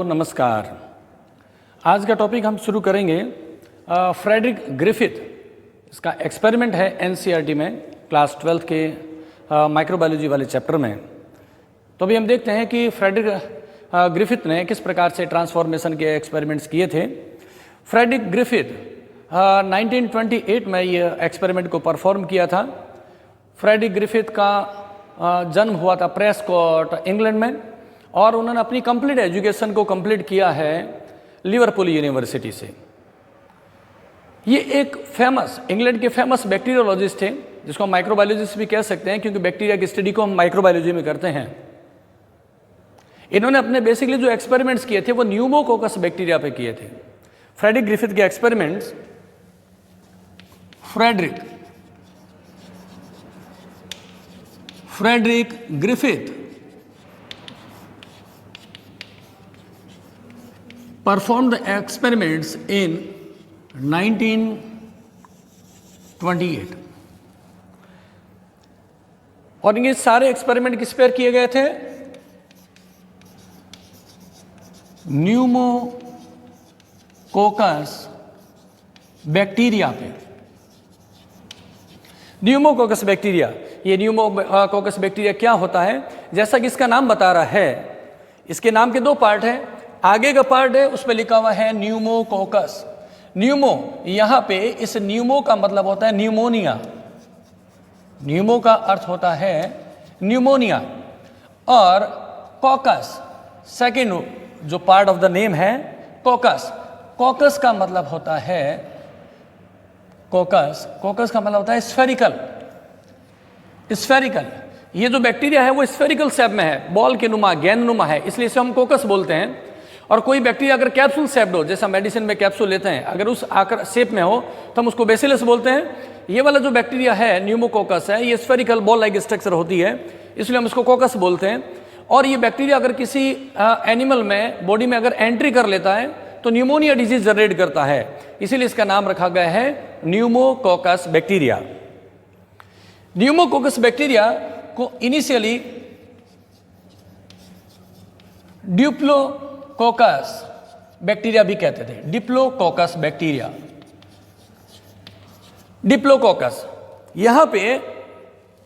नमस्कार। आज का टॉपिक हम शुरू करेंगे फ्रेडरिक ग्रिफिथ। इसका एक्सपेरिमेंट है एनसीईआरटी में क्लास 12 के माइक्रोबायोलॉजी वाले चैप्टर में। तो अभी हम देखते हैं कि फ्रेडरिक ग्रिफिथ ने किस प्रकार से ट्रांसफॉर्मेशन के एक्सपेरिमेंट्स किए थे। फ्रेडरिक ग्रिफिथ 1928 में ये एक्सपेरिमेंट को परफॉर्म किया था। फ्रेडरिक ग्रिफिथ का जन्म हुआ था प्रेस्कॉट इंग्लैंड में और उन्होंने अपनी कंप्लीट एजुकेशन को कंप्लीट किया है लिवरपूल यूनिवर्सिटी से। ये एक फेमस इंग्लैंड के फेमस बैक्टीरियोलॉजिस्ट थे, जिसको हम माइक्रोबायोलॉजिस्ट भी कह सकते हैं क्योंकि बैक्टीरिया की स्टडी को हम माइक्रोबायोलॉजी में करते हैं। इन्होंने अपने बेसिकली जो एक्सपेरिमेंट्स किए थे वो न्यूमोकोकस बैक्टीरिया पे किए थे। फ्रेडरिक ग्रिफिथ के experiments Frederick Griffith performed the experiments in 1928 और ये सारे एक्सपेरिमेंट किस पर किए गए थे? न्यूमोकोकस बैक्टीरिया पे। न्यूमोकोकस बैक्टीरिया, ये न्यूमोकोकस बैक्टीरिया क्या होता है? जैसा कि इसका नाम बता रहा है, इसके नाम के दो पार्ट हैं। आगे का पार्ट है उस पर लिखा हुआ है न्यूमोकोकस। न्यूमो, यहां पे इस न्यूमो का मतलब होता है न्यूमोनिया। न्यूमो का अर्थ होता है न्यूमोनिया और कोकस सेकंड जो पार्ट ऑफ द नेम है कोकस। कोकस का मतलब होता है कोकस का मतलब होता है स्फेरिकल। ये जो बैक्टीरिया है वो स्फेरिकल शेप में है, बॉल के नुमा, गेंद नुमा है, इसलिए इसे हम कोकस बोलते हैं। और कोई बैक्टीरिया अगर कैप्सूल शेप्ड हो, जैसा मेडिसिन में कैप्सूल लेते हैं, अगर उस आकार शेप में हो तो हम उसको बेसिलस बोलते हैं। ये वाला जो बैक्टीरिया है न्यूमोकोकस है, ये स्फेरिकल बॉल लाइक स्ट्रक्चर होती है, इसलिए हम इसको कोकस बोलते हैं। और ये बैक्टीरिया अगर किसी एनिमल में बॉडी में अगर एंट्री कर लेता है तो न्यूमोनिया डिजीज जनरेट करता है, इसीलिए इसका नाम रखा गया है न्यूमोकोकस बैक्टीरिया। न्यूमोकोकस बैक्टीरिया को इनिशियली डिप्लोकोकस बैक्टीरिया भी कहते थे। Diplococcus bacteria, diplococcus. यहां पे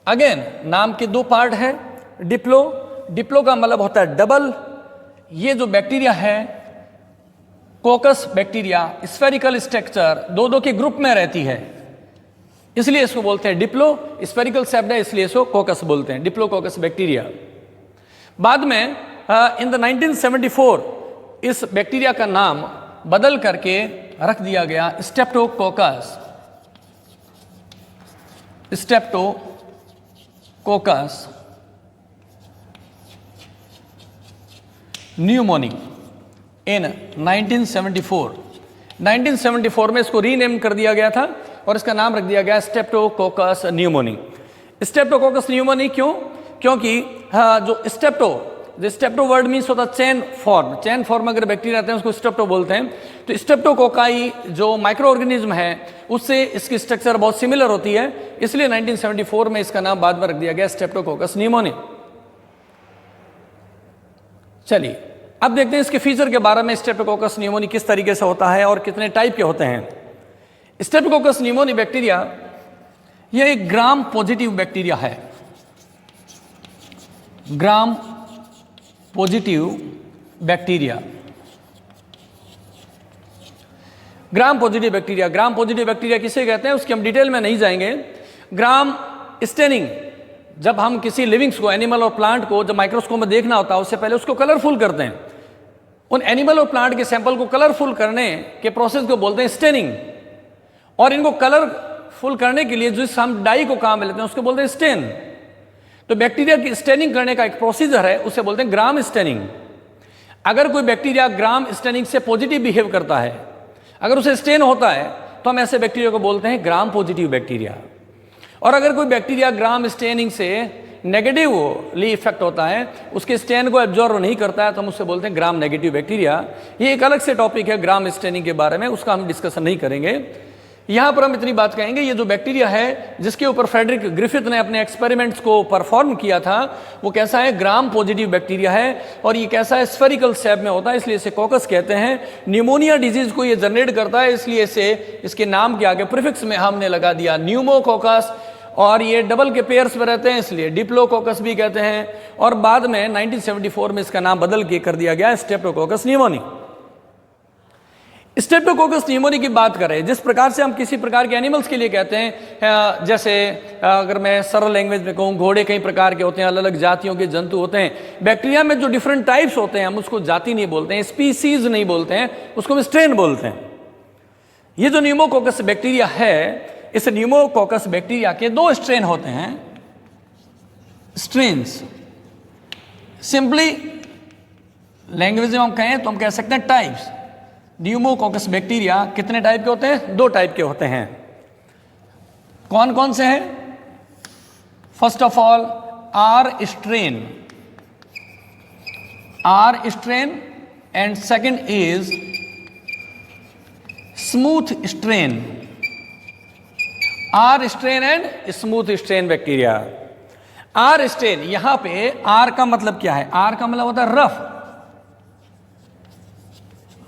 अगेन नाम के दो पार्ट है। डिप्लो का मतलब होता है डबल। ये जो बैक्टीरिया है कोकस बैक्टीरिया, स्फेरिकल स्ट्रक्चर दो के ग्रुप में रहती है, इसलिए इसको बोलते हैं डिप्लो। स्फेरिकल शेप्ड है इसलिए इसको कोकस बोलते हैं, डिप्लोकोकस बैक्टीरिया। बाद में इन द 1974 इस बैक्टीरिया का नाम बदल करके रख दिया गया स्ट्रेप्टोकोकस न्यूमोनी इन 1974 में इसको रीनेम कर दिया गया था और इसका नाम रख दिया गया स्ट्रेप्टोकोकस न्यूमोनी। स्ट्रेप्टोकोकस न्यूमोनी क्यों? क्योंकि जो स्ट्रेप्टो वर्ड मीन्स होता है चेन फॉर्म अगर बैक्टीरिया रहते हैं उसको स्ट्रेप्टो बोलते हैं। तो स्ट्रेप्टोकोकाई जो माइक्रो ऑर्गेनिज्म है उससे इसकी स्ट्रक्चर बहुत सिमिलर होती है, इसलिए 1974 में इसका नाम बाद में रख दिया गया स्ट्रेप्टोकोकस न्यूमोनी। चलिए अब देखते हैं इसके फीचर के बारे में। स्ट्रेप्टोकोकस न्यूमोनी किस तरीके से होता है और कितने टाइप के होते हैं। स्ट्रेप्टोकोकस न्यूमोनी बैक्टीरिया यह एक ग्राम पॉजिटिव बैक्टीरिया है। Gram positive bacteria, gram positive bacteria किसे कहते हैं उसकी हम डिटेल में नहीं जाएंगे। ग्राम स्टेनिंग, जब हम किसी लिविंग्स को, एनिमल और प्लांट को जब माइक्रोस्कोप में देखना होता है उससे पहले उसको कलरफुल करते हैं। उन एनिमल और प्लांट के सैंपल को कलरफुल करने के प्रोसेस को बोलते हैं स्टेनिंग। और इनको कलरफुल करने के लिए जिस हम डाई को काम में लेते हैं उसको बोलते हैं स्टेन। तो बैक्टीरिया की स्टेनिंग करने का एक प्रोसीजर है, उसे बोलते हैं ग्राम स्टेनिंग। अगर कोई बैक्टीरिया ग्राम स्टेनिंग से पॉजिटिव बिहेव करता है, अगर उसे स्टेन होता है, तो हम ऐसे बैक्टीरिया को बोलते हैं ग्राम पॉजिटिव बैक्टीरिया। और अगर कोई बैक्टीरिया ग्राम स्टेनिंग से नेगेटिवली इफेक्ट होता है, उसके स्टेन को एब्जॉर्व नहीं करता है, तो हम उससे बोलते हैं ग्राम नेगेटिव बैक्टीरिया। ये एक अलग से टॉपिक है ग्राम स्टेनिंग के बारे में, उसका हम डिस्कशन नहीं करेंगे। यहां पर हम इतनी बात कहेंगे, ये जो बैक्टीरिया है जिसके ऊपर फ्रेडरिक ग्रिफिथ ने अपने एक्सपेरिमेंट्स को परफॉर्म किया था, वो कैसा है, ग्राम पॉजिटिव बैक्टीरिया है, और ये कैसा है, स्फेरिकल शेप में होता है, इसलिए इसे कॉकस कहते हैं। न्यूमोनिया डिजीज को ये जनरेट करता है, इसलिए इसे इसके नाम के आगे प्रीफिक्स में हमने लगा दिया न्यूमोकोकस, और ये डबल के पेयर्स में रहते हैं इसलिए डिप्लोकोकस भी कहते हैं। और बाद में 1974 में इसका नाम बदल के कर दिया गया स्ट्रेप्टोकोकस न्यूमोनी। स्ट्रेप्टोकोकस न्यूमोनी की बात करें, जिस प्रकार से हम किसी प्रकार के एनिमल्स के लिए कहते हैं, जैसे अगर मैं सरल लैंग्वेज में कहूँ, घोड़े कई प्रकार के होते हैं, अलग अलग जातियों के जंतु होते हैं। बैक्टीरिया में जो डिफरेंट टाइप्स होते हैं हम उसको जाति नहीं बोलते हैं, स्पीसीज नहीं बोलते हैं, उसको हम स्ट्रेन बोलते हैं। ये जो न्यूमोकोकस बैक्टीरिया है, इस न्यूमोकोकस बैक्टीरिया के दो स्ट्रेन होते हैं, स्ट्रेन्स। सिंपली लैंग्वेज में हम कहें तो हम कह सकते हैं टाइप्स। न्यूमोकोकस बैक्टीरिया कितने टाइप के होते हैं? दो टाइप के होते हैं। कौन कौन से हैं? First of all R strain and second is smooth strain. R strain and smooth strain bacteria. R strain, यहां पे आर का मतलब क्या है? आर का मतलब होता है रफ।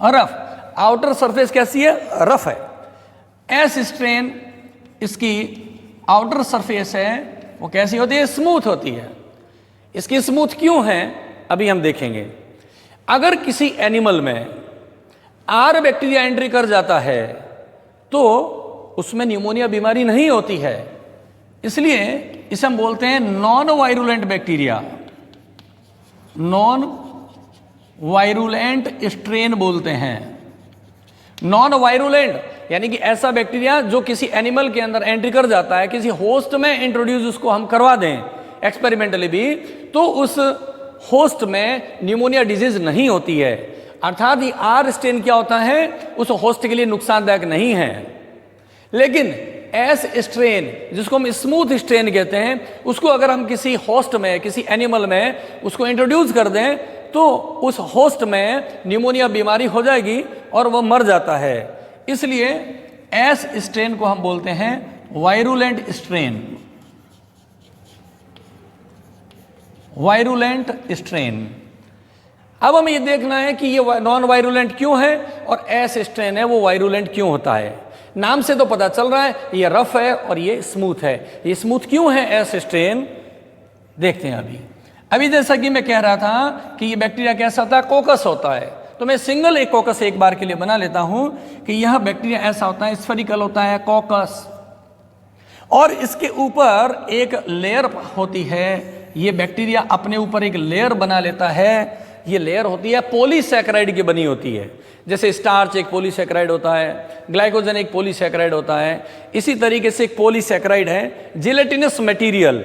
रफ आउटर सरफेस कैसी है? रफ है। एस स्ट्रेन, इसकी आउटर सरफेस है वो कैसी होती है? स्मूथ होती है। इसकी स्मूथ क्यों है अभी हम देखेंगे। अगर किसी एनिमल में आर बैक्टीरिया एंट्री कर जाता है तो उसमें न्यूमोनिया बीमारी नहीं होती है, इसलिए इसे हम बोलते हैं non virulent bacteria. Non virulent strain बोलते हैं। नॉन वायरुलेंट यानी कि ऐसा बैक्टीरिया जो किसी एनिमल के अंदर एंट्री कर जाता है, किसी होस्ट में इंट्रोड्यूस उसको हम करवा दें एक्सपेरिमेंटली भी, तो उस होस्ट में न्यूमोनिया डिजीज नहीं होती है। अर्थात ये आर स्ट्रेन क्या होता है, उस होस्ट के लिए नुकसानदायक नहीं है। लेकिन एस स्ट्रेन, जिसको हम स्मूथ स्ट्रेन कहते हैं, उसको अगर हम किसी होस्ट में, किसी एनिमल में उसको इंट्रोड्यूस कर दें तो उस होस्ट में न्यूमोनिया बीमारी हो जाएगी और वह मर जाता है। इसलिए एस स्ट्रेन को हम बोलते हैं वायरुलेंट स्ट्रेन। Virulent strain. अब हमें ये देखना है कि ये नॉन वायरुलेंट क्यों है और एस स्ट्रेन है वो वायरुलेंट क्यों होता है। नाम से तो पता चल रहा है ये रफ है और ये स्मूथ है। ये स्मूथ क्यों है एस स्ट्रेन, देखते हैं अभी जैसा कि मैं कह रहा था कि ये बैक्टीरिया कैसा होता है, कोकस होता है। तो मैं सिंगल एक कोकस एक बार के लिए बना लेता हूं कि यह बैक्टीरिया ऐसा होता है, स्फेरिकल होता है कोकस, और इसके ऊपर एक लेयर होती है। ये बैक्टीरिया अपने ऊपर एक लेयर बना लेता है। ये लेयर होती है पॉलीसैकेराइड की बनी होती है। जैसे स्टार्च एक पॉलीसैकेराइड होता है, ग्लाइकोजन एक पॉलीसैकेराइड होता है, इसी तरीके से एक पॉलीसैकेराइड है जेलेटिनस मटेरियल।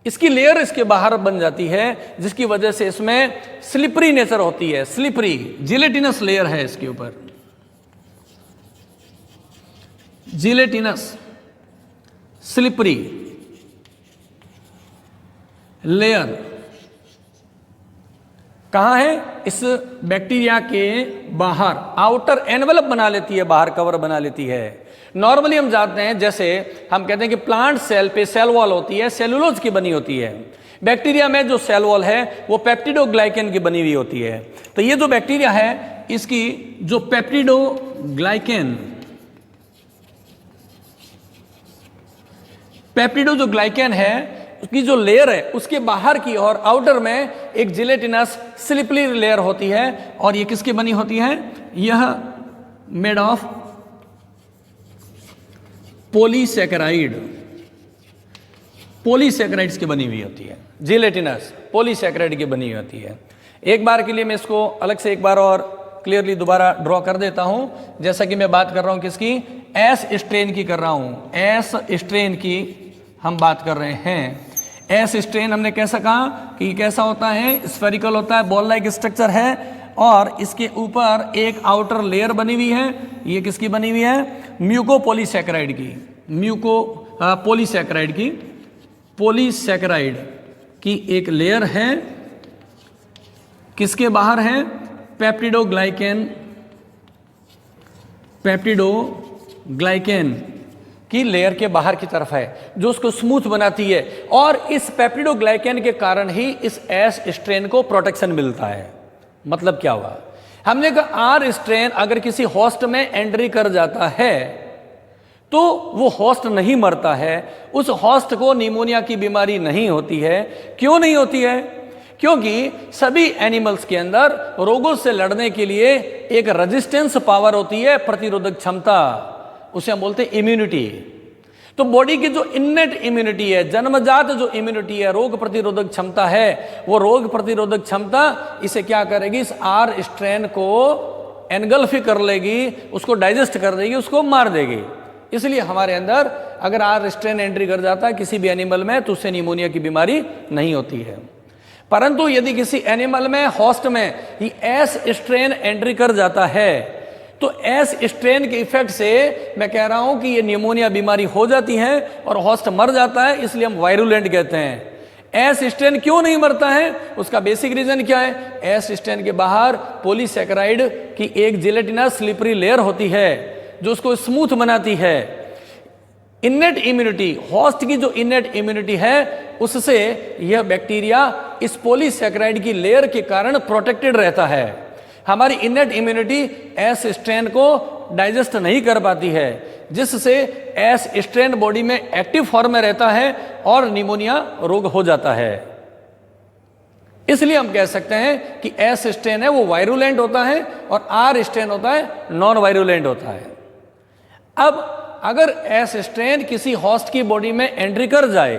इसकी लेयर इसके बाहर बन जाती है, जिसकी वजह से इसमें स्लिपरी नेचर होती है। स्लिपरी जेलेटिनस लेयर है इसके ऊपर, जेलेटिनस स्लिपरी लेयर कहाँ है? इस बैक्टीरिया के बाहर आउटर एनवेलप बना लेती है, बाहर कवर बना लेती है। नॉर्मली हम जानते हैं, जैसे हम कहते हैं कि प्लांट सेल पे सेल वॉल होती है, सेलुलोज की बनी होती है। बैक्टीरिया में जो सेल वॉल है वो पेप्टिडोग्लाइकेन की बनी हुई होती है। तो ये जो बैक्टीरिया है इसकी जो पेप्टिडो जो ग्लाइकेन है उसकी जो लेयर है उसके बाहर की और आउटर में एक जिलेटिनस स्लिपरी लेयर होती है। और ये किसकी बनी होती है? यह मेड ऑफ पॉलीसैकेराइड, पॉलीसैकेराइड्स की बनी हुई होती है। जिलेटिनस पॉलीसैकेराइड की बनी हुई होती है। एक बार के लिए मैं इसको अलग से एक बार और क्लियरली दोबारा ड्रॉ कर देता हूं। जैसा कि मैं बात कर रहा हूं किसकी? एस स्ट्रेन की कर रहा हूं। एस स्ट्रेन की हम बात कर रहे हैं। एस स्ट्रेन हमने कैसा कहा कि कैसा होता है? स्फेरिकल होता है, बॉल लाइक स्ट्रक्चर है, और इसके ऊपर एक आउटर लेयर बनी हुई है। ये किसकी बनी हुई है? म्यूकोपॉलीसैकेराइड की, पॉलीसैकेराइड की एक लेयर है। किसके बाहर है? पेप्टिडोग्लाइकेन ग्लाइकेन की लेयर के बाहर की तरफ है जो उसको स्मूथ बनाती है, और इस पेप्टिडोग्लाइकेन के कारण ही इस एस स्ट्रेन को प्रोटेक्शन मिलता है। मतलब क्या हुआ, हमने कहा आर स्ट्रेन अगर किसी होस्ट में एंट्री कर जाता है तो वो होस्ट नहीं मरता है, उस होस्ट को निमोनिया की बीमारी नहीं होती है। क्यों नहीं होती है? क्योंकि सभी एनिमल्स के अंदर रोगों से लड़ने के लिए एक रेजिस्टेंस पावर होती है, प्रतिरोधक क्षमता, उसे हम बोलते हैं इम्यूनिटी। तो बॉडी की जो इन्नेट इम्यूनिटी है, जन्मजात जो इम्यूनिटी है, रोग प्रतिरोधक क्षमता है, वो रोग प्रतिरोधक क्षमता इसे क्या करेगी, इस आर स्ट्रेन को एनगल्फ कर लेगी, उसको डाइजेस्ट कर देगी, उसको मार देगी। इसलिए हमारे अंदर अगर आर स्ट्रेन एंट्री कर जाता है किसी भी एनिमल में तो उससे निमोनिया की बीमारी नहीं होती है। परंतु यदि किसी एनिमल में, होस्ट में ही एस स्ट्रेन एंट्री कर जाता है तो एस स्ट्रेन के इफेक्ट से मैं कह रहा हूं कि ये निमोनिया बीमारी हो जाती है और होस्ट मर जाता है, इसलिए हम वायरुलेंट कहते हैं। एस स्ट्रेन क्यों नहीं मरता है, उसका बेसिक रीजन क्या है? एस स्ट्रेन के बाहर पॉलीसैकेराइड की एक जिलेटिनस स्लिपरी लेयर होती है जो उसको स्मूथ बनाती है। इनेट इम्यूनिटी, होस्ट की जो इनेट इम्यूनिटी है उससे यह बैक्टीरिया इस पॉलीसैकेराइड की लेयर के कारण प्रोटेक्टेड रहता है। हमारी इनेट इम्यूनिटी एस स्ट्रेन को डाइजेस्ट नहीं कर पाती है, जिससे एस स्ट्रेन बॉडी में एक्टिव फॉर्म में रहता है और निमोनिया रोग हो जाता है। इसलिए हम कह सकते हैं कि एस स्ट्रेन है वो वायरुलेंट होता है और आर स्ट्रेन होता है नॉन वायरुलेंट होता है। अब अगर एस स्ट्रेन किसी होस्ट की बॉडी में एंट्री कर जाए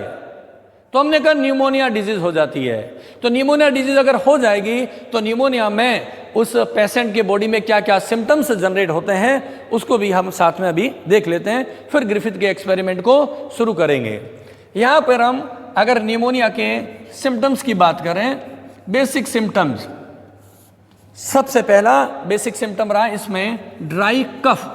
तो हमने कहा निमोनिया डिजीज हो जाती है। तो निमोनिया डिजीज अगर हो जाएगी तो निमोनिया में उस पेशेंट के बॉडी में क्या क्या सिम्टम्स जनरेट होते हैं उसको भी हम साथ में अभी देख लेते हैं, फिर ग्रिफिथ के एक्सपेरिमेंट को शुरू करेंगे। यहाँ पर हम अगर निमोनिया के सिम्टम्स की बात करें, बेसिक सिम्टम्स, सबसे पहला बेसिक सिम्टम रहा इसमें ड्राई कफ।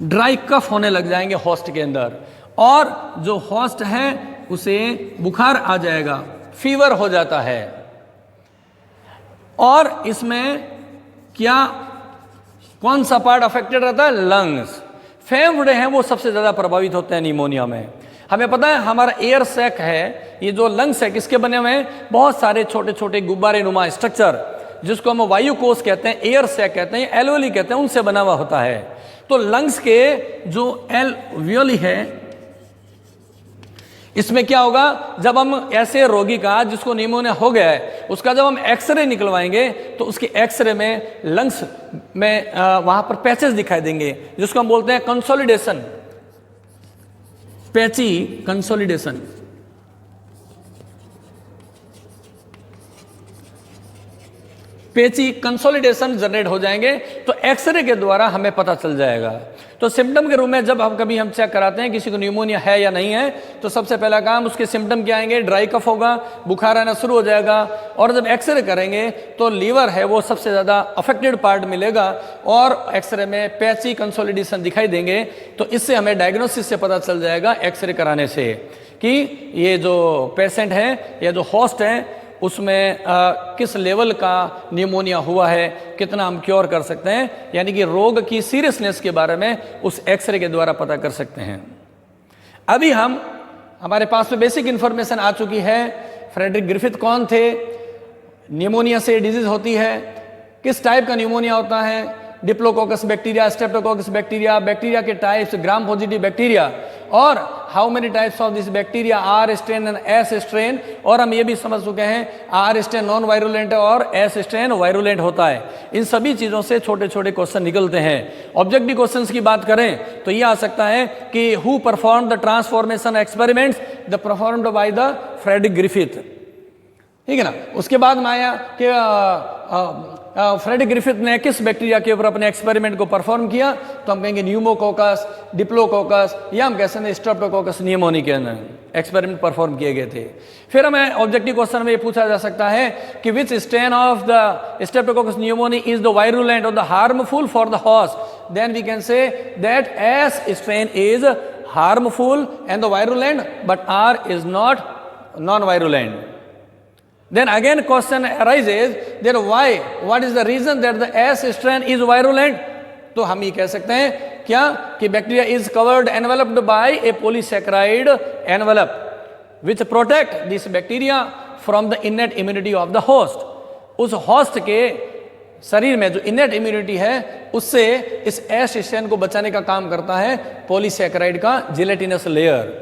ड्राई कफ होने लग जाएंगे होस्ट के अंदर, और जो होस्ट है उसे बुखार आ जाएगा, फीवर हो जाता है। और इसमें क्या, कौन सा पार्ट अफेक्टेड रहता है? लंग्स। फेफड़े हैं वो सबसे ज़्यादा प्रभावित होते हैं निमोनिया में। हमें पता है हमारा एयर सैक है, ये जो लंग्स है किसके बने हुए हैं? बहुत सारे छोटे छोटे गुब्बारे नुमा स्ट्रक्चर जिसको हम वायु कोश कहते हैं, एयर सैक कहते हैं, एल्वेली कहते हैं, उनसे बना हुआ होता है। तो लंग्स के जो एल्वियोली है इसमें क्या होगा, जब हम ऐसे रोगी का जिसको निमोनिया हो गया है उसका जब हम एक्सरे निकलवाएंगे तो उसके एक्सरे में लंग्स में वहां पर पैचेस दिखाई देंगे जिसको हम बोलते हैं consolidation, patchy consolidation. Patchy consolidation generate हो जाएंगे तो एक्सरे के द्वारा हमें पता चल जाएगा। तो सिम्टम के रूप में जब हम चेक कराते हैं किसी को निमोनिया है या नहीं है तो सबसे पहला काम उसके सिम्टम क्या आएंगे? ड्राई कफ होगा, बुखार आना शुरू हो जाएगा, और जब एक्सरे करेंगे तो लीवर है वो सबसे ज़्यादा अफेक्टेड पार्ट मिलेगा और एक्सरे में पैची कंसोलिडेशन दिखाई देंगे। तो इससे हमें डायग्नोसिस से पता चल जाएगा एक्सरे कराने से कि ये जो पेशेंट है या जो होस्ट है उसमें किस लेवल का निमोनिया हुआ है, कितना हम क्योर कर सकते हैं, यानी कि रोग की सीरियसनेस के बारे में उस एक्सरे के द्वारा पता कर सकते हैं। अभी हमारे पास में बेसिक इन्फॉर्मेशन आ चुकी है। फ्रेडरिक ग्रिफिथ कौन थे, निमोनिया से डिजीज होती है, किस टाइप का निमोनिया होता है, diplococcus bacteria, Streptococcus bacteria, bacteria के टाइप्स, ग्राम पॉजिटिव बैक्टीरिया, और how many types of this bacteria, R strain and S strain. और हम ये भी समझ चुके हैं आर स्ट्रेन नॉन वायरुलेंट है और एस स्ट्रेन वायरुलेंट होता है। इन सभी चीज़ों से छोटे छोटे क्वेश्चन निकलते हैं। ऑब्जेक्टिव क्वेश्चंस की बात करें तो ये आ सकता है कि who perform the transformation experiments the performed by the Frederick Griffith, ठीक है ना। उसके बाद में आया कि फ्रेडरिक ग्रिफिथ ने किस बैक्टीरिया के ऊपर अपने एक्सपेरिमेंट को परफॉर्म किया, तो हम कहेंगे न्यूमोकोकस, डिप्लोकोकस, या हम कह सकते हैं स्ट्रेप्टोकोकस निमोनी के अंदर एक्सपेरिमेंट परफॉर्म किए गए थे। फिर हमें ऑब्जेक्टिव क्वेश्चन में ये पूछा जा सकता है कि which strain of the streptococcus pneumoniae is the virulent और the harmful for the host, then we can say that S strain is harmful and the virulent but R is not non virulent. Then again question arises that why, what is the reason that the S strain is virulent? तो हम ये कह सकते हैं क्या कि bacteria is covered enveloped by a polysaccharide envelope which protect this bacteria from the innate immunity of the host. उस host के शरीर में जो इनेट इम्यूनिटी है उससे इस एस स्ट्रेन को बचाने का काम करता है पॉलीसैकेराइड का जिलेटिनस लेयर।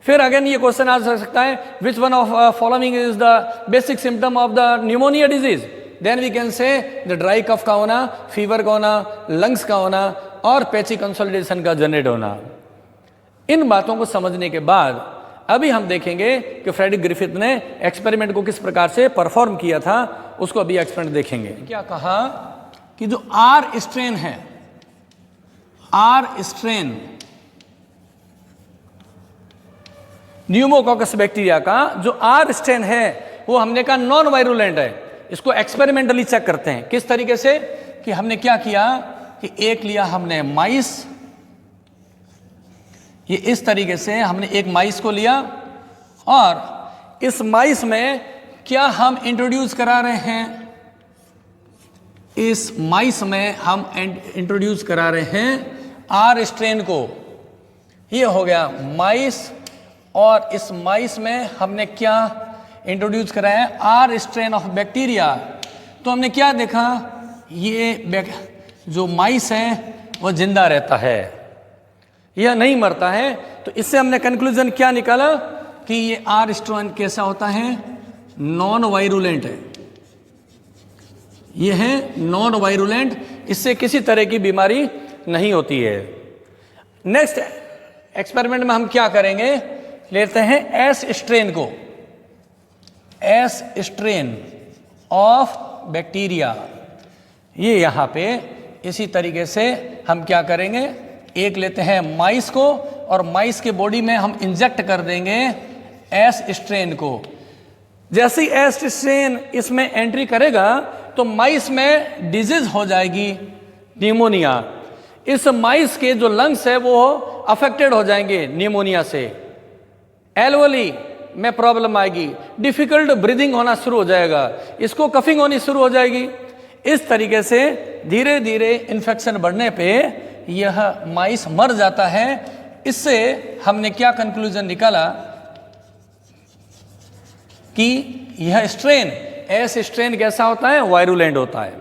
फिर अगेन ये क्वेश्चन आ सकता है which one of following is the basic symptom of the pneumonia disease. Then we can say the dry cough का होना, फीवर का होना, लंग्स का होना और पैची कंसोलिडेशन का जनरेट होना। इन बातों को समझने के बाद अभी हम देखेंगे कि फ्रेडरिक ग्रिफिथ ने एक्सपेरिमेंट को किस प्रकार से परफॉर्म किया था, उसको अभी एक्सपेरिमेंट देखेंगे। क्या कहा कि जो आर स्ट्रेन है, आर स्ट्रेन न्यूमोकॉकस बैक्टीरिया का जो आर स्ट्रेन है वो हमने कहा नॉन वायरुलेंट है। इसको एक्सपेरिमेंटली चेक करते हैं किस तरीके से कि हमने क्या किया कि एक लिया हमने माइस, ये इस तरीके से हमने एक माइस को लिया और इस माइस में क्या हम इंट्रोड्यूस करा रहे हैं, इस माइस में हम इंट्रोड्यूस करा रहे हैं आर स्ट्रेन को। ये हो गया माइस और इस माइस में हमने क्या इंट्रोड्यूस कराया है आर स्ट्रेन ऑफ बैक्टीरिया। तो हमने क्या देखा, ये जो माइस है वो जिंदा रहता है, यह नहीं मरता है। तो इससे हमने कंक्लूजन क्या निकाला कि ये आर स्ट्रेन कैसा होता है, नॉन वायरुलेंट है। यह है नॉन वायरुलेंट, इससे किसी तरह की बीमारी नहीं होती है। नेक्स्ट एक्सपेरिमेंट में हम क्या करेंगे, लेते हैं एस स्ट्रेन को, एस स्ट्रेन ऑफ बैक्टीरिया। ये यहाँ पे इसी तरीके से हम क्या करेंगे, एक लेते हैं माइस को और माइस के बॉडी में हम इंजेक्ट कर देंगे एस स्ट्रेन को। जैसे ही एस स्ट्रेन इसमें एंट्री करेगा तो माइस में डिजीज हो जाएगी न्यूमोनिया। इस माइस के जो लंग्स है वो अफेक्टेड हो जाएंगे न्यूमोनिया से, एल्वोली में प्रॉब्लम आएगी, डिफिकल्ट ब्रीदिंग होना शुरू हो जाएगा, इसको कफिंग होनी शुरू हो जाएगी। इस तरीके से धीरे धीरे इन्फेक्शन बढ़ने पे यह माइस मर जाता है। इससे हमने क्या कंक्लूजन निकाला कि यह स्ट्रेन, एस स्ट्रेन कैसा होता है, वायरुलेंट होता है।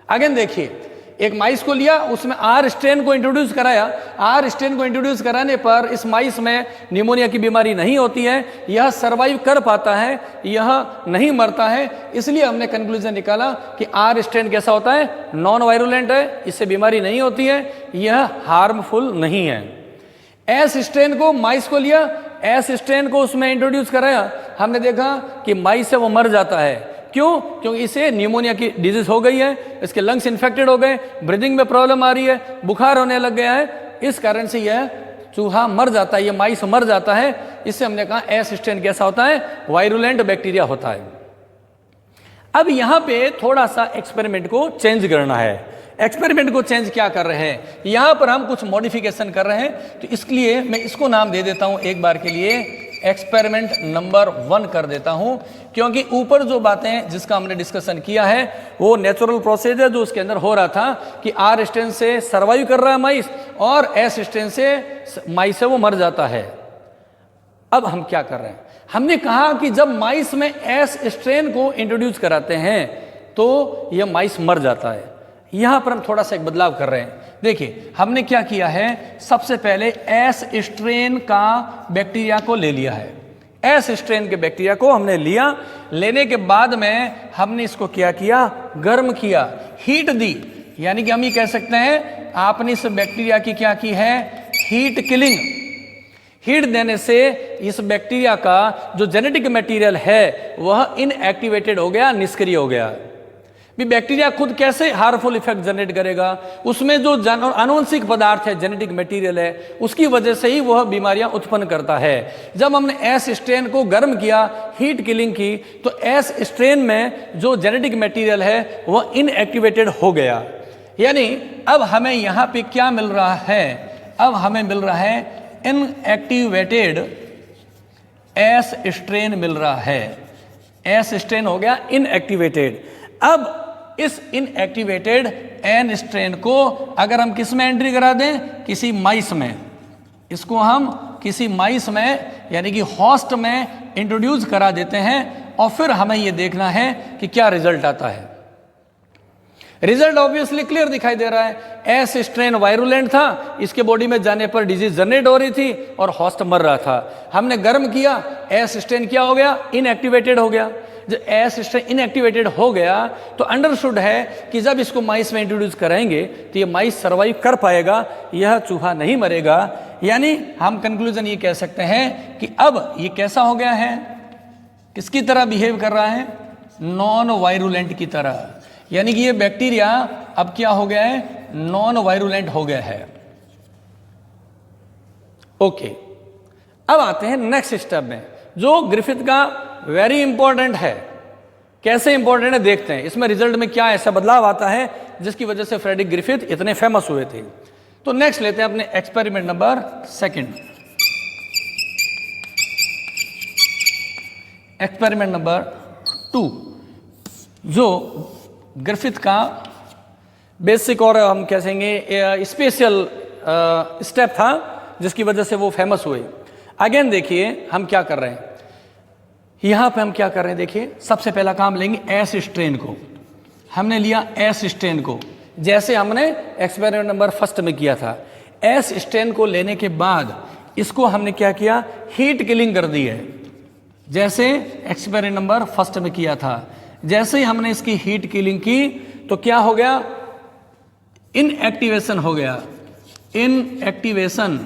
अगेन देखिए, एक माइस को लिया, उसमें आर स्ट्रेन को इंट्रोड्यूस कराया। आर स्ट्रेन को इंट्रोड्यूस कराने पर इस माइस में निमोनिया की बीमारी नहीं होती है, यह सरवाइव कर पाता है, यह नहीं मरता है। इसलिए हमने कंक्लूजन निकाला कि आर स्ट्रेन कैसा होता है, नॉन वायरुलेंट है, इससे बीमारी नहीं होती है, यह हार्मफुल नहीं है। एस स्ट्रेन को, माइस को लिया, एस स्ट्रेन को उसमें इंट्रोड्यूस कराया, हमने देखा कि माइस से वो मर जाता है। क्यों? क्योंकि इसे न्यूमोनिया की डिजीज हो गई है, इसके लंग्स इन्फेक्टेड हो गए, ब्रीदिंग में प्रॉब्लम आ रही है, बुखार होने लग गया है, इस कारण से यह चूहा मर जाता है, यह माइस मर जाता है। इससे हमने कहा एस स्ट्रेन कैसा होता है, वायरुलेंट बैक्टीरिया होता है। अब यहाँ पे थोड़ा सा एक्सपेरिमेंट को चेंज करना है। एक्सपेरिमेंट को चेंज क्या कर रहे हैं, यहाँ पर हम कुछ मॉडिफिकेशन कर रहे हैं। तो इसलिए मैं इसको नाम दे देता हूँ एक बार के लिए, एक्सपेरिमेंट नंबर 1 कर देता हूं, क्योंकि ऊपर जो बातें जिसका हमने डिस्कशन किया है वो नेचुरल प्रोसेस है जो उसके अंदर हो रहा था कि आर स्ट्रेन से सर्वाइव कर रहा है माइस और एस स्ट्रेन से माइस से वो मर जाता है। अब हम क्या कर रहे हैं, हमने कहा कि जब माइस में एस स्ट्रेन को इंट्रोड्यूस कराते हैं तो यह माइस मर जाता है। यहां पर हम थोड़ा सा एक बदलाव कर रहे हैं। देखिए, हमने क्या किया है, सबसे पहले एस स्ट्रेन का बैक्टीरिया को ले लिया है। एस स्ट्रेन के बैक्टीरिया को हमने लिया, लेने के बाद में हमने इसको क्या किया, गर्म किया, हीट दी। यानी कि हम ये कह सकते हैं आपने इस बैक्टीरिया की क्या की है, हीट किलिंग। हीट देने से इस बैक्टीरिया का जो जेनेटिक मटेरियल है वह इनएक्टिवेटेड हो गया, निष्क्रिय हो गया। भी बैक्टीरिया खुद कैसे हार्मफुल इफेक्ट जनरेट करेगा, उसमें जो आनुवंशिक पदार्थ है, जेनेटिक मटेरियल है, उसकी वजह से ही वह बीमारियां उत्पन्न करता है। जब हमने एस स्ट्रेन को गर्म किया, हीट किलिंग की, तो एस स्ट्रेन में जो जेनेटिक मटेरियल है वह इनएक्टिवेटेड हो गया। यानी अब हमें यहाँ पे क्या मिल रहा है, अब हमें मिल रहा है इनएक्टिवेटेड एस स्ट्रेन मिल रहा है। एस स्ट्रेन हो गया इनएक्टिवेटेड। अब इस इनएक्टिवेटेड एन स्ट्रेन को अगर हम किस में एंट्री करा दें, किसी माइस में, इसको हम किसी माइस में यानी कि होस्ट में इंट्रोड्यूस करा देते हैं और फिर हमें ये देखना है कि क्या रिजल्ट आता है। रिजल्ट ऑब्वियसली क्लियर दिखाई दे रहा है। एस स्ट्रेन वायरुलेंट था, इसके बॉडी में जाने पर डिजीज जनरेट हो रही थी और होस्ट मर रहा था। हमने गर्म किया, एस स्ट्रेन क्या हो गया, इनएक्टिवेटेड हो गया। जब एस स्ट्रेन इनएक्टिवेटेड हो गया तो अंडरस्टूड है कि जब इसको माइस में इंट्रोड्यूस कराएंगे तो ये माइस सर्वाइव कर पाएगा, यह चूहा नहीं मरेगा। यानी हम कंक्लूजन ये कह सकते हैं कि अब ये कैसा हो गया है, किसकी तरह बिहेव कर रहा है, नॉन वायरुलेंट की तरह। यानी कि ये बैक्टीरिया अब क्या हो गया है, नॉन वायरुलेंट हो गया है। ओके, अब आते हैं नेक्स्ट स्टेप में, जो ग्रिफिथ का वेरी इंपॉर्टेंट है। कैसे इंपॉर्टेंट है देखते हैं, इसमें रिजल्ट में क्या ऐसा बदलाव आता है जिसकी वजह से फ्रेडरिक ग्रिफिथ इतने फेमस हुए थे। तो नेक्स्ट लेते हैं अपने एक्सपेरिमेंट नंबर 2। एक्सपेरिमेंट नंबर 2 जो ग्रिफिथ का बेसिक और हम कहेंगे स्पेशल स्टेप था जिसकी वजह से वो फेमस हुए। अगेन देखिए हम क्या कर रहे हैं, यहां पे हम क्या कर रहे हैं, देखिए सबसे पहला काम लेंगे एस स्ट्रेन को। हमने लिया एस स्ट्रेन को, जैसे हमने एक्सपेरिमेंट नंबर 1 में किया था। एस स्ट्रेन को लेने के बाद इसको हमने क्या किया, हीट किलिंग कर दी है, जैसे एक्सपेरिमेंट नंबर 1 में किया था। जैसे ही हमने इसकी हीट किलिंग की तो क्या हो गया, इनएक्टिवेशन हो गया। Inactivation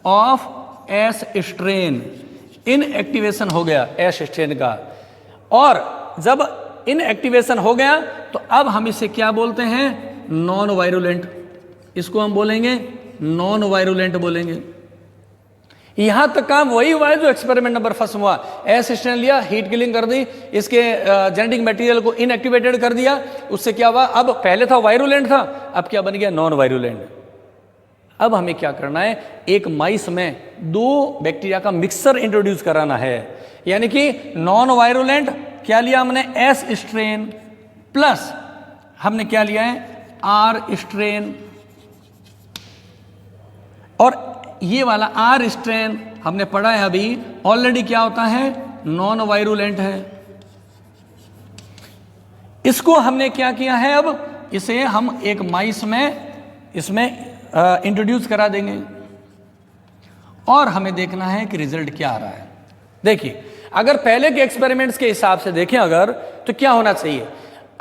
of S strain, inactivation हो गया एस स्ट्रेन का। और जब इनएक्टिवेशन हो गया तो अब हम इसे क्या बोलते हैं, नॉन वायरुलेंट। इसको हम बोलेंगे नॉन वायरुलेंट बोलेंगे। यहां तक काम वही हुआ है जो एक्सपेरिमेंट नंबर 1 में हुआ। एस स्ट्रेन लिया, हीट किलिंग कर दी, इसके जेनेटिक मटेरियल को इनएक्टिवेटेड कर दिया। उससे क्या हुआ, अब पहले था वायरुलेंट था, अब क्या बन गया, नॉन वायरुलेंट। अब हमें क्या करना है, एक माइस में 2 बैक्टीरिया का मिक्सचर इंट्रोड्यूस कराना है। यानी कि नॉन वायरुलेंट क्या लिया हमने, एस स्ट्रेन, प्लस हमने क्या लिया है, आर स्ट्रेन। और ये वाला आर स्ट्रेन हमने पढ़ा है अभी, ऑलरेडी क्या होता है, नॉन वायरुलेंट है। इसको हमने क्या किया है, अब इसे हम एक माइस में इसमें इंट्रोड्यूस करा देंगे और हमें देखना है कि रिजल्ट क्या आ रहा है। देखिए अगर पहले के एक्सपेरिमेंट्स के हिसाब से देखें अगर, तो क्या होना चाहिए,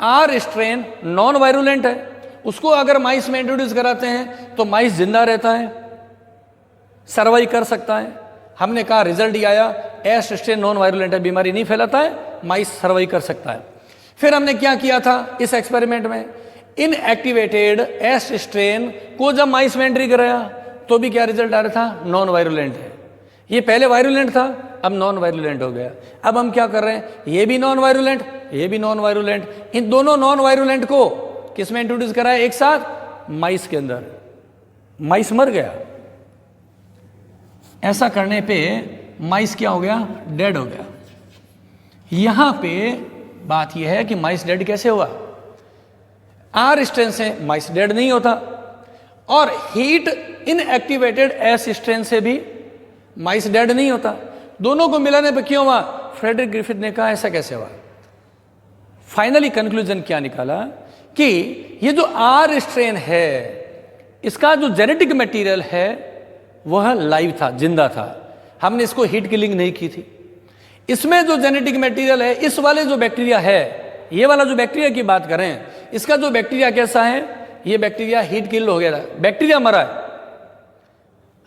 आर स्ट्रेन नॉन वायरुलेंट है, उसको अगर माइस में इंट्रोड्यूस कराते हैं तो माइस जिंदा रहता है, सर्वाइव कर सकता है। हमने कहा रिजल्ट ही आया, एस स्ट्रेन नॉन वायरुलेंट है, बीमारी नहीं फैलाता है, माइस सर्वाइव कर सकता है। फिर हमने क्या किया था इस एक्सपेरिमेंट में, इनएक्टिवेटेड एस स्ट्रेन को जब माइस में एंट्री कराया तो भी क्या रिजल्ट आ रहा था, नॉन वायरुलेंट है। ये पहले वायरुलेंट था, अब नॉन वायरुलेंट हो गया। अब हम क्या कर रहे हैं, ये भी नॉन वायरुलेंट, ये भी नॉन वायरुलेंट, इन दोनों नॉन वायरुलेंट को किस में इंट्रोड्यूस कराया, एक साथ माइस के अंदर। माइस मर गया। ऐसा करने पे माइस क्या हो गया, डेड हो गया। यहां पे बात यह है कि माइस डेड कैसे हुआ, आर स्ट्रेन से माइस डेड नहीं होता और हीट इनएक्टिवेटेड एस स्ट्रेन से भी माइस डेड नहीं होता। दोनों को मिलाने पे क्यों हुआ, फ्रेडरिक ग्रिफिथ ने कहा ऐसा कैसे हुआ। फाइनली कंक्लूजन क्या निकाला कि ये जो आर स्ट्रेन है इसका जो जेनेटिक मटेरियल है वह लाइव था, जिंदा था। हमने इसको हीट किलिंग नहीं की थी। इसमें जो जेनेटिक मटेरियल है, इस वाले जो बैक्टीरिया है, ये वाला जो बैक्टीरिया की बात करें, इसका जो बैक्टीरिया कैसा है, ये बैक्टीरिया हीट किल हो गया था, बैक्टीरिया मरा है।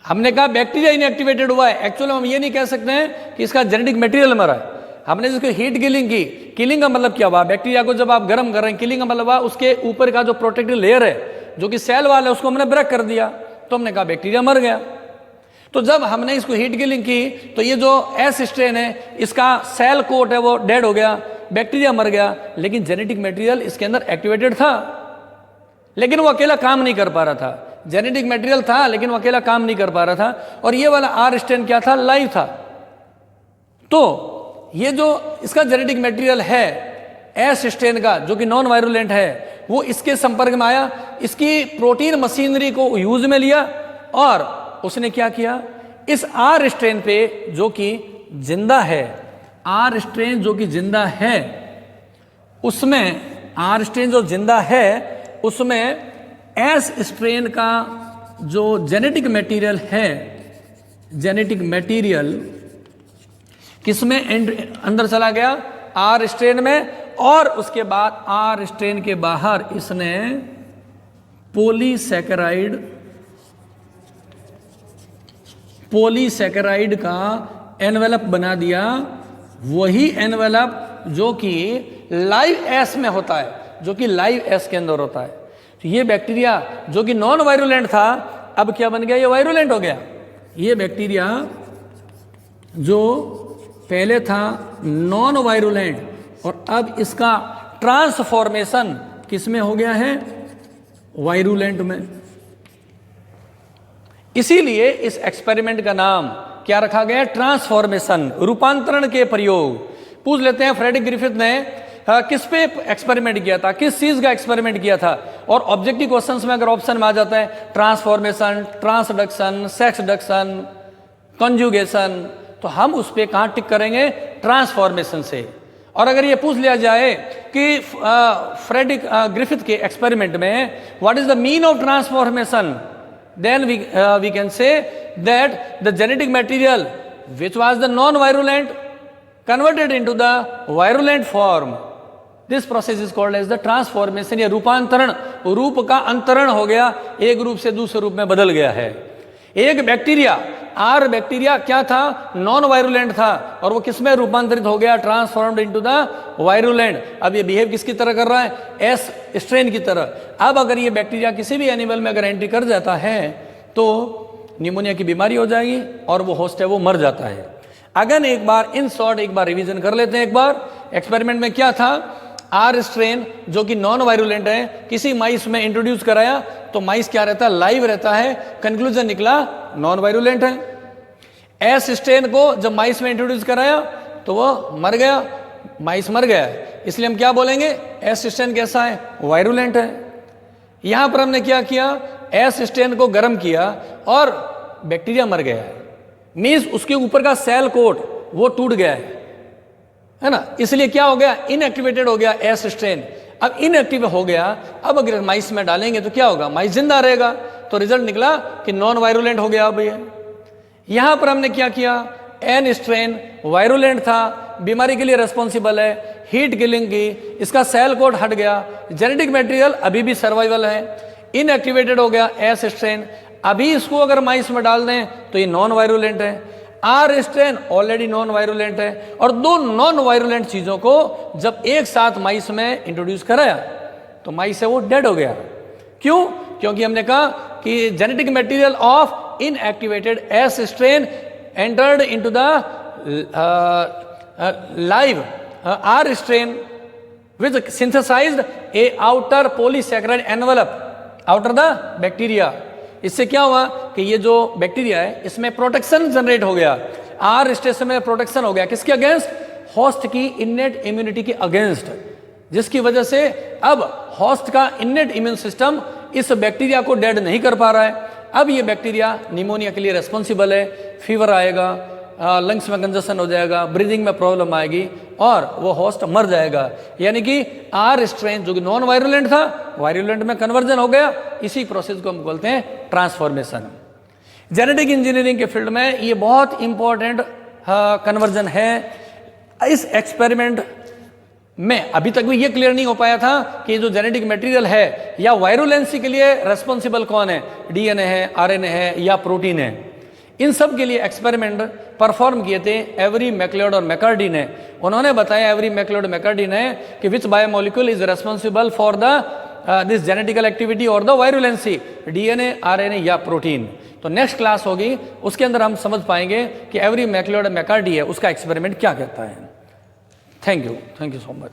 हमने कहा बैक्टीरिया इनएक्टिवेटेड हुआ है, एक्चुअली हम ये नहीं कह सकते हैं कि इसका जेनेटिक मटेरियल मरा है। हमने जिसको हीट किलिंग की, किलिंग का मतलब क्या हुआ, बैक्टीरिया को जब आप गर्म कर रहे हैं, किलिंग का मतलब हुआ उसके ऊपर का जो प्रोटेक्टिव लेयर है जो कि सेल वाल है उसको हमने ब्रेक कर दिया, तो हमने कहा बैक्टीरिया मर गया। तो जब हमने इसको हीट किलिंग की तो ये जो एस स्ट्रेन है इसका सेल कोट है वो डेड हो गया, बैक्टीरिया मर गया, लेकिन जेनेटिक मटेरियल इसके अंदर एक्टिवेटेड था, लेकिन वो अकेला काम नहीं कर पा रहा था। जेनेटिक मटेरियल था लेकिन वो अकेला काम नहीं कर पा रहा था। और ये वाला आर स्ट्रेन क्या था, लाइव था। तो ये जो इसका जेनेटिक मटेरियल है एस स्ट्रेन का, जो कि नॉन वायरुलेंट है, वो इसके संपर्क में आया, इसकी प्रोटीन मशीनरी को यूज में लिया और उसने क्या किया, इस आर स्ट्रेन पे जो कि जिंदा है, आर स्ट्रेन जो कि जिंदा है, उसमें आर स्ट्रेन जो जिंदा है उसमें एस स्ट्रेन का जो जेनेटिक मटेरियल है, जेनेटिक मटेरियल किसमें अंदर चला गया, आर स्ट्रेन में, और उसके बाद आर स्ट्रेन के बाहर इसने पॉलीसैकेराइड का एनवेलप बना दिया, वही एनवेलप जो कि लाइव एस में होता है, जो कि लाइव एस के अंदर होता है। तो ये बैक्टीरिया जो कि नॉन वायरुलेंट था अब क्या बन गया, ये वायरुलेंट हो गया। ये बैक्टीरिया जो पहले था नॉन वायरुलेंट और अब इसका ट्रांसफॉर्मेशन किस में हो गया है, वायरुलेंट में। इसीलिए इस एक्सपेरिमेंट का नाम क्या रखा गया, ट्रांसफॉर्मेशन, रूपांतरण के प्रयोग। पूछ लेते हैं फ्रेडरिक ग्रिफिथ ने किस पे एक्सपेरिमेंट किया था, किस चीज का एक्सपेरिमेंट किया था, और ऑब्जेक्टिव क्वेश्चंस में अगर ऑप्शन में आ जाता है ट्रांसफॉर्मेशन, ट्रांसडक्शन, सेक्सडक्शन, कंजुगेशन, तो हम उस पे कहां टिक करेंगे, ट्रांसफॉर्मेशन से। और अगर ये पूछ लिया जाए कि फ्रेडरिक ग्रिफिथ के एक्सपेरिमेंट में what is the mean of transformation, then we can say that the genetic material which was the non-virulent converted into the virulent form. This process is called as the transformation, या रूपांतरण, रूप का अंतरण हो गया, एक रूप से दूसरे रूप में बदल गया है। एक बैक्टीरिया, आर बैक्टीरिया क्या था, नॉन वायरुलेंट था, और वो किस में रूपांतरित हो गया, ट्रांसफॉर्म्ड इनटू द वायरुलेंट। अब ये बिहेव किसकी तरह कर रहा है, एस स्ट्रेन की तरह। अब अगर ये बैक्टीरिया किसी भी एनिमल में अगर एंट्री कर जाता है तो निमोनिया की बीमारी हो जाएगी और वो होस्ट है वो मर जाता है। अगर एक बार इन शॉर्ट एक बार रिवीजन कर लेते हैं। एक बार एक्सपेरिमेंट में क्या था, आर स्ट्रेन जो कि नॉन वायरुलेंट है किसी माइस में इंट्रोड्यूस कराया, तो माइस क्या रहता है, लाइव रहता है, कंक्लूजन निकला नॉन वायरुलेंट है। एस स्ट्रेन को जब माइस में इंट्रोड्यूस कराया तो वो मर गया, माइस मर गया, इसलिए हम क्या बोलेंगे, एस स्ट्रेन कैसा है, वायरुलेंट है। यहां पर हमने क्या किया, एस स्ट्रेन को गर्म किया और बैक्टीरिया मर गया है, मीन्स उसके ऊपर का सेल कोट वो टूट गया है ना, इसलिए क्या हो गया, इनएक्टिवेटेड हो गया एस स्ट्रेन। अब इनएक्टिव हो गया, अब अगर माइस में डालेंगे तो क्या होगा, माइस जिंदा रहेगा, तो रिजल्ट निकला कि नॉन वायरुलेंट हो गया। अब ये यहां पर हमने क्या किया, एन स्ट्रेन वायरुलेंट था, बीमारी के लिए रेस्पॉन्सिबल है, हीट किलिंग की, इसका सेल कोड हट गया, जेनेटिक मटेरियल अभी भी सर्वाइवल है, इनएक्टिवेटेड हो गया एस स्ट्रेन। अभी इसको अगर माइस में डाल दें तो ये नॉन वायरुलेंट है, R strain already non virulent है, और दो नॉन वायरुलेंट चीजों को जब एक साथ माइस में इंट्रोड्यूस कराया तो माइस है वो डेड हो गया। क्यों, क्योंकि हमने कहा कि genetic material of inactivated S strain entered into the live R strain which synthesized a outer polysaccharide envelope outer the bacteria। इससे क्या हुआ कि ये जो बैक्टीरिया है इसमें प्रोटेक्शन जनरेट हो गया, आर स्ट्रेन में प्रोटेक्शन हो गया, किसके अगेंस्ट, होस्ट की इनेट इम्यूनिटी के अगेंस्ट, जिसकी वजह से अब होस्ट का इनेट इम्यून सिस्टम इस बैक्टीरिया को डेड नहीं कर पा रहा है। अब ये बैक्टीरिया निमोनिया के लिए रेस्पॉन्सिबल है, फीवर आएगा, लंग्स में कंजशन हो जाएगा, ब्रीदिंग में प्रॉब्लम आएगी और वो होस्ट मर जाएगा। यानी कि आर स्ट्रेन जो कि नॉन वायरुलेंट था वायरुलेंट में कन्वर्जन हो गया। इसी प्रोसेस को हम बोलते हैं ट्रांसफॉर्मेशन। जेनेटिक इंजीनियरिंग के फील्ड में ये बहुत इंपॉर्टेंट कन्वर्जन है। इस एक्सपेरिमेंट में अभी तक भी ये क्लियर नहीं हो पाया था कि जो जेनेटिक मटेरियल है या वायरुलेंसी के लिए रेस्पॉन्सिबल कौन है, डीएनए है, आरएनए है या प्रोटीन है। इन सब के लिए एक्सपेरिमेंट परफॉर्म किए थे एवरी मैकलियोड और मैकर्डी ने। उन्होंने बताया एवरी मैकलियोड मैकर्डी ने कि which biomolecule is responsible for the this genetical activity और द वायरुलेंसी, डीएनए, आरएनए या प्रोटीन। तो नेक्स्ट क्लास होगी, उसके अंदर हम समझ पाएंगे कि एवरी मैकलियोड मैकर्डी है उसका एक्सपेरिमेंट क्या कहता है। Thank you so much.